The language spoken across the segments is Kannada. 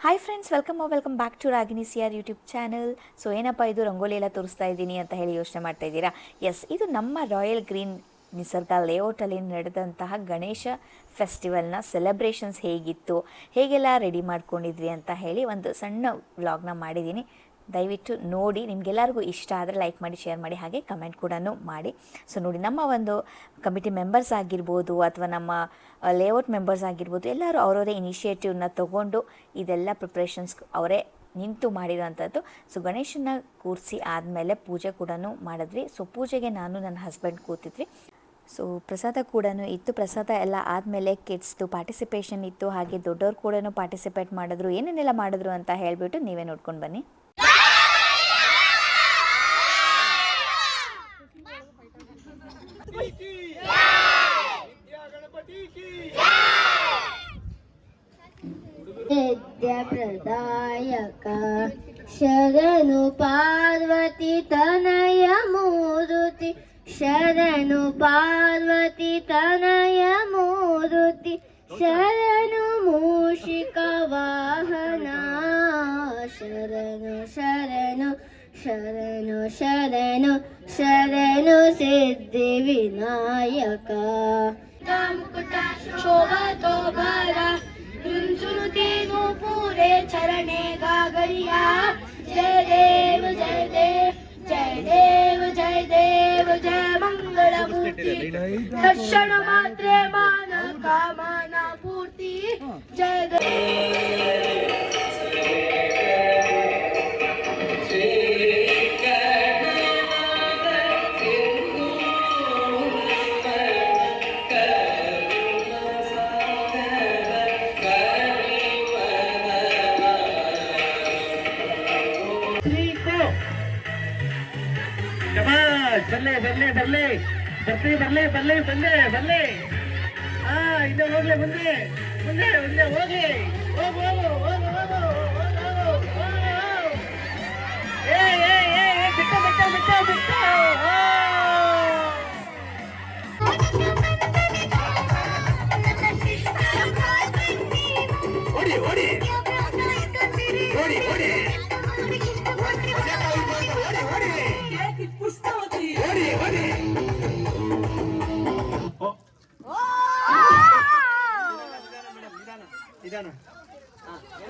Hi friends, welcome back to Ragini CR YouTube channel. So ಏನಪ್ಪ ಇದು ರಂಗೋಲಿ ಎಲ್ಲ ತೋರಿಸ್ತಾ ಇದ್ದೀನಿ ಅಂತ ಹೇಳಿ ಯೋಚನೆ ಮಾಡ್ತಾ ಇದ್ದೀರಾ? ಎಸ್, ಇದು ನಮ್ಮ ರಾಯಲ್ ಗ್ರೀನ್ ನಿಸರ್ಗ ಲೇಔಟಲ್ಲಿ ನಡೆದಂತಹ ಗಣೇಶ ಫೆಸ್ಟಿವಲ್ನ ಸೆಲೆಬ್ರೇಷನ್ಸ್ ಹೇಗಿತ್ತು, ಹೇಗೆಲ್ಲ ರೆಡಿ ಮಾಡ್ಕೊಂಡಿದ್ವಿ ಅಂತ ಹೇಳಿ ಒಂದು ಸಣ್ಣ ವ್ಲಾಗ್ನ ಮಾಡಿದ್ದೀನಿ. ದಯವಿಟ್ಟು ನೋಡಿ, ನಿಮಗೆಲ್ಲರಿಗೂ ಇಷ್ಟ ಆದರೆ ಲೈಕ್ ಮಾಡಿ, ಶೇರ್ ಮಾಡಿ, ಹಾಗೆ ಕಮೆಂಟ್ ಕೂಡ ಮಾಡಿ. ಸೊ ನೋಡಿ, ನಮ್ಮ ಒಂದು ಕಮಿಟಿ ಮೆಂಬರ್ಸ್ ಆಗಿರ್ಬೋದು ಅಥವಾ ನಮ್ಮ ಲೇಔಟ್ ಮೆಂಬರ್ಸ್ ಆಗಿರ್ಬೋದು, ಎಲ್ಲರೂ ಅವರವರೇ ಇನಿಷಿಯೇಟಿವ್ನ ತೊಗೊಂಡು ಇದೆಲ್ಲ ಪ್ರಿಪ್ರೇಷನ್ಸ್ ಅವರೇ ನಿಂತು ಮಾಡಿರೋಂಥದ್ದು. ಸೊ ಗಣೇಶನ ಕೂರಿಸಿ ಆದಮೇಲೆ ಪೂಜೆ ಕೂಡ ಮಾಡಿದ್ವಿ. ಸೊ ಪೂಜೆಗೆ ನಾನು ನನ್ನ ಹಸ್ಬೆಂಡ್ ಕೂತಿದ್ವಿ. ಸೊ ಪ್ರಸಾದ ಕೂಡ ಇತ್ತು. ಪ್ರಸಾದ ಎಲ್ಲ ಆದಮೇಲೆ ಕಿಡ್ಸ್ದು ಪಾರ್ಟಿಸಿಪೇಷನ್ ಇತ್ತು, ಹಾಗೆ ದೊಡ್ಡವ್ರು ಕೂಡ ಪಾರ್ಟಿಸಿಪೇಟ್ ಮಾಡಿದ್ರು. ಏನೇನೆಲ್ಲ ಮಾಡಿದ್ರು ಅಂತ ಹೇಳಿಬಿಟ್ಟು ನೀವೇ ನೋಡ್ಕೊಂಡು ಬನ್ನಿ. ಪ್ರದಾಯಕ ಶರಣು ಪಾರ್ವತಿ ತನಯ ಮೂರುತಿ, ಶರಣು ಪಾರ್ವತಿ ತನಯ ಮೂರುತಿ, ಶರಣು ಮೂಷಿಕ ವಾಹನ, ಶರಣು ಶರಣು ಶರಣು ಶರಣು ಶರಣು ಸಿದ್ಧಿ ವಿನಾಯಕ. ಮುಕುಟ ಶೋಭತೋ ಭರ सुनुतेनु पूरे चरणे गागरिया, जय देव जय देव जय देव जय देव जय मंगल मूर्ति, दर्शन मात्रे मान कामना पूर्ति, जय देव. ಬಲ್ಲೆ ಬಲ್ಲೆ ಬಲ್ಲೆ ಬರ್ತೀವಿ, ಬರ್ಲೆ ಬಲ್ಲೆ ಬಲ್ಲೆ ಬಲ್ಲೆ. ಇನ್ನ ಹೋಗ್ಲೆ, ಮುಂದೆ ಮುಂದೆ ಮುಂದೆ ಹೋಗಿ, ಹೋಗು ಹೋಗು ಹೋಗು ಹೋಗು ಹೋಗು. ಏ ಏ ಏ ಬಿಟ್ಟ ಬಿಟ್ಟ ಬಿಟ್ಟ ಬಿಟ್ಟ. ಓಡಿ ಓಡಿ ಓಡಿ ಓಡಿ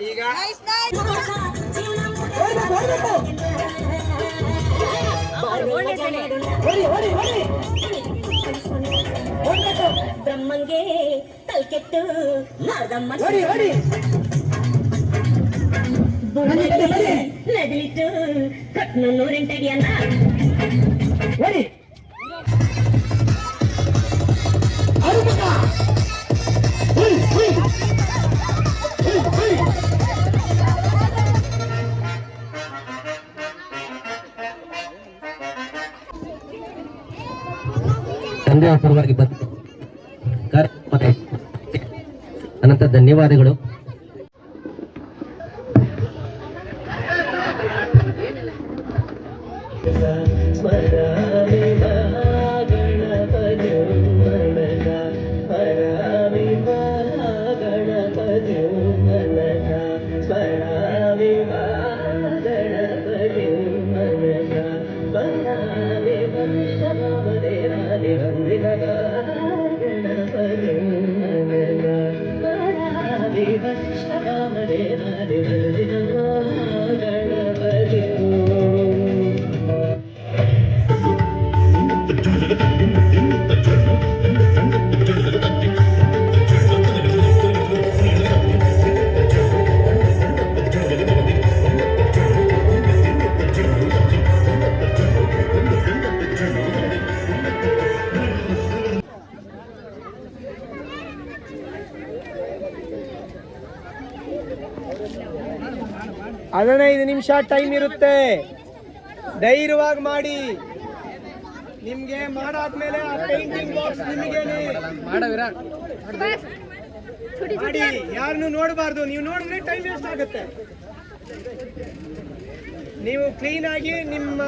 ಈಗ ಬ್ರಹ್ಮಂಗೆ ತಲ್ಕೆಟ್ಟು ಮಾರ್ದಮ್ಮ ನದಿಲಿಟ್ಟು ಕಟ್ನು ನೂರಿಂಟಡಿಯನ್ನ ತಂದೆಯ ಪರವಾಗಿ ಬಂದು ಅನಂತ ಧನ್ಯವಾದಗಳು. ಅದನ್ನ 5 ನಿಮಿಷ ಟೈಮ್ ಇರುತ್ತೆ, ಧೈರ್ಯವಾಗಿ ಮಾಡಿ. ನಿಮ್ಗೆ ಮಾಡಾದ್ಮೇಲೆ ಆ ಪೇಂಟಿಂಗ್ ಬಾಕ್ಸ್ ನಿಮಗೇನೆ ಮಾಡಿ, ಯಾರನ್ನು ನೋಡಬಾರ್ದು. ನೀವು ನೋಡಿದ್ರೆ ಟೈಮ್ ವೇಸ್ಟ್ ಆಗುತ್ತೆ. ನೀವು ಕ್ಲೀನ್ ಆಗಿ ನಿಮ್ಮ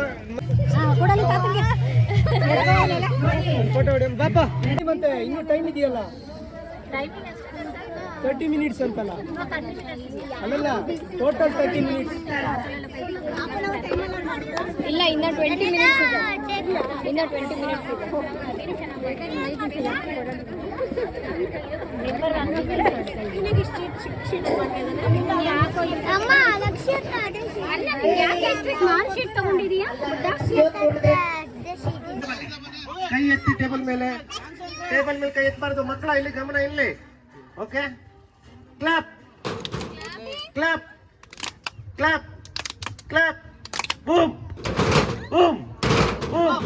ಫೋಟೋ ಹೊಡಿ. ಬಾಪ ಮತ್ತೆ ಇನ್ನೂ ಟೈಮ್ ಇದೆಯಲ್ಲ. 30 ಮಿನಿಟ್ಸ್ ಅಂತಲ್ಲ ಅಲ್ಲಲ್ಲ ಟೋಟಲ್ 30 ಮಿನಿಟ್ಸ್ ಇಲ್ಲ ಇನ್ನ 20 ಮಿನಿಟ್ಸ್ ಇದೆ ಇನ್ನ 20 ಮಿನಿಟ್ಸ್ ಕೈ ಎತ್ತಿ ಟೇಬಲ್ ಮೇಲೆ ಕೈ ಎತ್ತಬಾರ್ದು ಮಕ್ಕಳ, ಇಲ್ಲಿ ಗಮನ, ಇಲ್ಲಿ. Okay, clap clap clap clap, boom boom boom,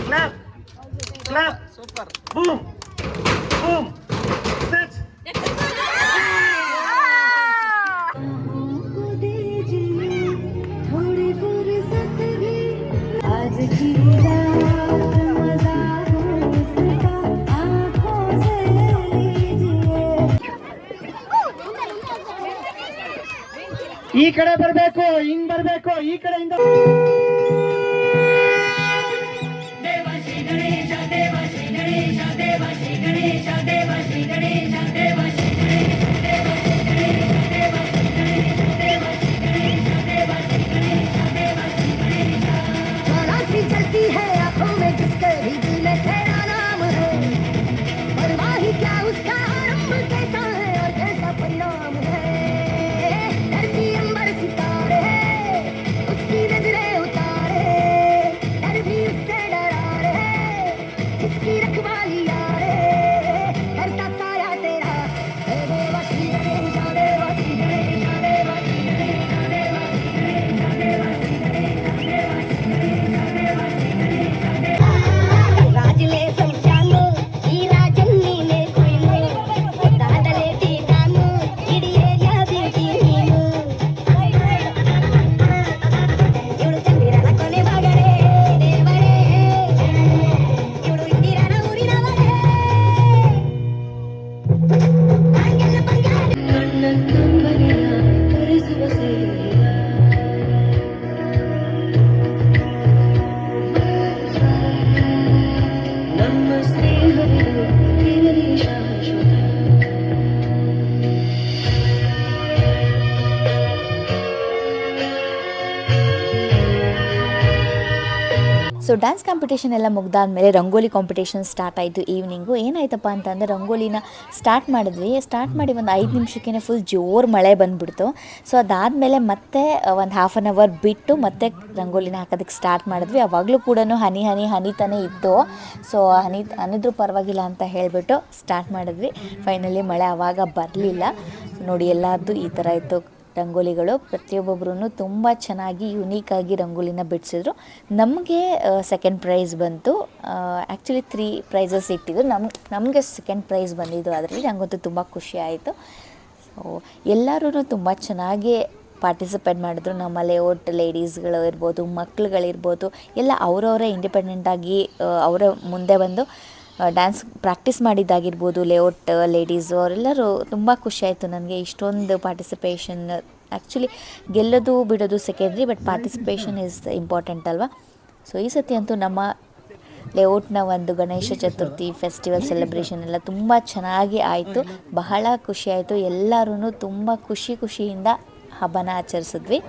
clap clap, super, boom boom, touch. ಈ ಕಡೆ ಬರಬೇಕು, ಹಿಂಗ್ ಬರಬೇಕು, ಈ ಕಡೆಯಿಂದ. चलती है आंखों में जिसके भी दिल में तेरा नाम है, परवाह ही क्या उसका आरंभ कैसा है और कैसा परिणाम है। धरती अंबर सितारे उसकी नजरें उतारे, डर भी उससे डरा रे, इसकी रखवाली यारे, करता साया तेरा हे देवासी गणेश देवासी गणेश देवासी రాజులే సంశాను ఈ రాజన్నీనే కొయ్యను దాదలేటి నాను ఇడి ఏరియా బ్యూటీ నీను ಇವಳು ಚಂದಿರನ ಕೊನೆ ಮಗಳೇ ದೇವರೇ, ಇವಳು ಇಂದಿರನ ಊರಿನವಳೇ, ಅಂಗೆಲ್ಲ ಬಂಗಾರ ಕಣ್ಣ ಕಂಬನಿಯ ಕರೆಸುವ ಸೇರಿಯ ನಮ್ಮ ಸ್ನೇಹವಿದು ಇರಲಿ ಶಾಶ್ವತ. ಸೊ ಡ್ಯಾನ್ಸ್ ಕಾಂಪಿಟೇಷನ್ ಎಲ್ಲ ಮುಗ್ದಾದ್ಮೇಲೆ ರಂಗೋಲಿ ಕಾಂಪಿಟೇಷನ್ ಸ್ಟಾರ್ಟ್ ಆಯಿತು ಈವ್ನಿಂಗು. ಏನಾಯ್ತಪ್ಪ ಅಂತಂದರೆ ರಂಗೋಲಿನ ಸ್ಟಾರ್ಟ್ ಮಾಡಿ ಒಂದು 5 ನಿಮಿಷಕ್ಕೇ ಫುಲ್ ಜೋರು ಮಳೆ ಬಂದುಬಿಡ್ತು. ಸೊ ಅದಾದಮೇಲೆ ಮತ್ತೆ ಒಂದು ಹಾಫ್ ಆನ್ ಅವರ್ ಬಿಟ್ಟು ಮತ್ತೆ ರಂಗೋಲಿನ ಹಾಕೋದಕ್ಕೆ ಸ್ಟಾರ್ಟ್ ಮಾಡಿದ್ವಿ. ಅವಾಗಲೂ ಕೂಡ ಹನಿತಾನೇ ಇತ್ತು. ಸೊ ಹನಿದ್ರೂ ಪರವಾಗಿಲ್ಲ ಅಂತ ಹೇಳಿಬಿಟ್ಟು ಸ್ಟಾರ್ಟ್ ಮಾಡಿದ್ವಿ. ಫೈನಲಿ ಮಳೆ ಆವಾಗ ಬರಲಿಲ್ಲ. ನೋಡಿ ಎಲ್ಲರದ್ದು ಈ ಥರ ಇತ್ತು ರಂಗೋಲಿಗಳು. ಪ್ರತಿಯೊಬ್ಬೊಬ್ಬರೂ ತುಂಬ ಚೆನ್ನಾಗಿ ಯುನೀಕಾಗಿ ರಂಗೋಲಿನ ಬಿಡಿಸಿದ್ರು. ನಮಗೆ ಸೆಕೆಂಡ್ ಪ್ರೈಸ್ ಬಂತು. ಆ್ಯಕ್ಚುಲಿ 3 ಪ್ರೈಸಸ್ ಇಟ್ಟಿದ್ದು, ನಮಗೆ ಸೆಕೆಂಡ್ ಪ್ರೈಸ್ ಬಂದಿದ್ದು. ಅದರಲ್ಲಿ ನನಗಂತೂ ತುಂಬ ಖುಷಿ ಆಯಿತು. ಸೊ ಎಲ್ಲರೂ ತುಂಬ ಚೆನ್ನಾಗಿ ಪಾರ್ಟಿಸಿಪೇಟ್ ಮಾಡಿದ್ರು. ನಮ್ಮ ಲೇಔಟ್ ಲೇಡೀಸ್ಗಳು ಇರ್ಬೋದು, ಮಕ್ಳುಗಳಿರ್ಬೋದು, ಎಲ್ಲ ಅವರವರೇ ಇಂಡಿಪೆಂಡೆಂಟಾಗಿ ಅವರ ಮುಂದೆ ಬಂದು ಡ್ಯಾನ್ಸ್ ಪ್ರಾಕ್ಟೀಸ್ ಮಾಡಿದ್ದಾಗಿರ್ಬೋದು. ಲೇಔಟ್ ಲೇಡೀಸು ಅವರೆಲ್ಲರೂ ತುಂಬ ಖುಷಿಯಾಯಿತು ನನಗೆ. ಇಷ್ಟೊಂದು ಪಾರ್ಟಿಸಿಪೇಷನ್, ಆ್ಯಕ್ಚುಲಿ ಗೆಲ್ಲೋದು ಬಿಡೋದು secondary, but participation is important ಅಲ್ವಾ. ಸೊ ಈ ಸತಿ ಅಂತೂ ನಮ್ಮ ಲೇಔಟ್ನ ಒಂದು ಗಣೇಶ ಚತುರ್ಥಿ ಫೆಸ್ಟಿವಲ್ ಸೆಲೆಬ್ರೇಷನ್ ಎಲ್ಲ ತುಂಬ ಚೆನ್ನಾಗಿ ಆಯಿತು. ಬಹಳ ಖುಷಿಯಾಯಿತು. ಎಲ್ಲರೂ ತುಂಬ ಖುಷಿಯಿಂದ ಹಬ್ಬನ ಆಚರಿಸಿದ್ವಿ.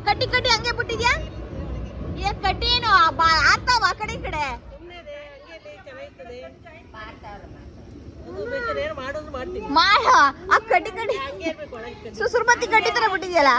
ಕಟ್ಟಿ ಕಟ್ಟಿ ಹಂಗೆ ಬಿಟ್ಟಿದ್ಯಾ? ಏ ಕಟ್ಟಿ ಏನು ಆಗ್ತಾವ ಆ ಕಡೆ ಈ ಕಡೆ. ಮಾಡ ಆ ಕಟ್ಟಿ ಕಟ್ಟಿ ಸುಸುರ್ಮತಿ ಕಟ್ಟಿ ತರ ಬಿಟ್ಟಿದ್ಯಲ್ಲ.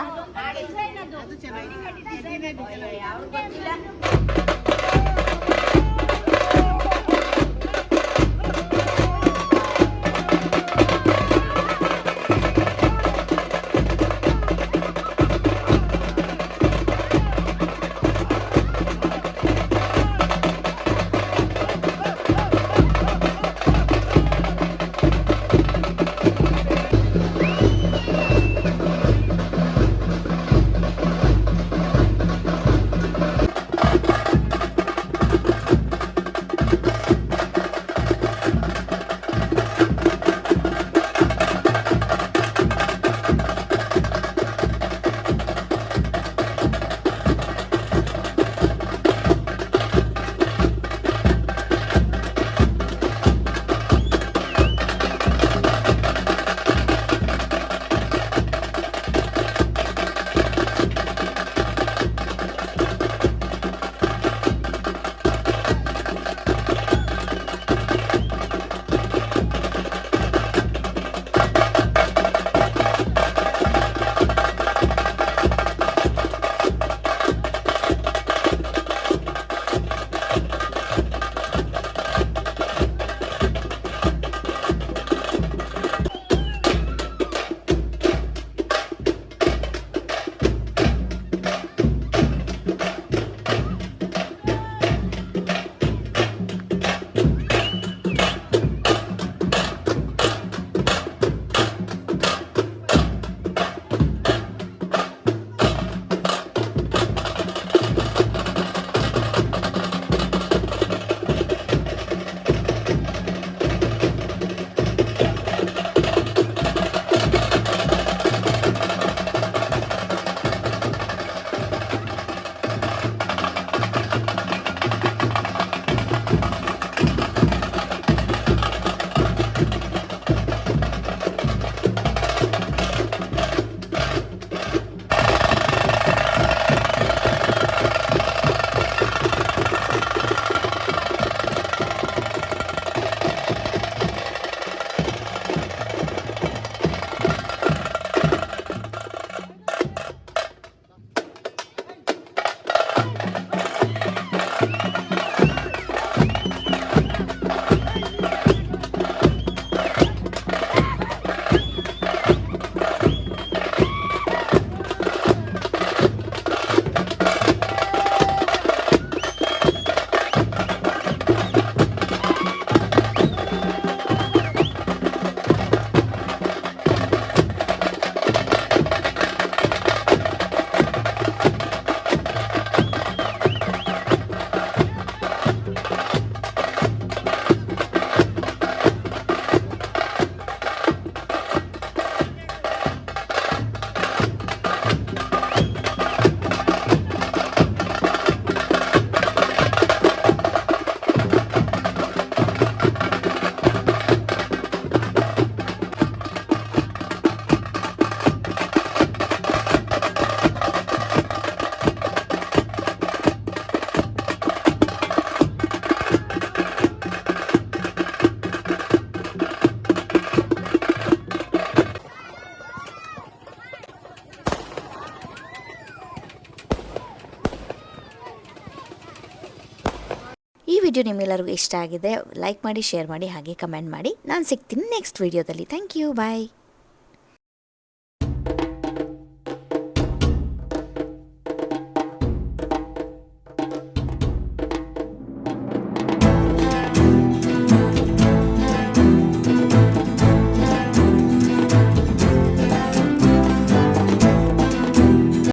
ಈ ವಿಡಿಯೋ ನಿಮ್ಮೆಲ್ಲರಿಗೂ ಇಷ್ಟ ಆಗಿದೆ ಲೈಕ್ ಮಾಡಿ ಶೇರ್ ಮಾಡಿ ಹಾಗೆ ಕಮೆಂಟ್ ಮಾಡಿ ನಾನು ಸಿಗ್ತೀನಿ ನೆಕ್ಸ್ಟ್ ವಿಡಿಯೋದಲ್ಲಿ ಥ್ಯಾಂಕ್ ಯು ಬಾಯ್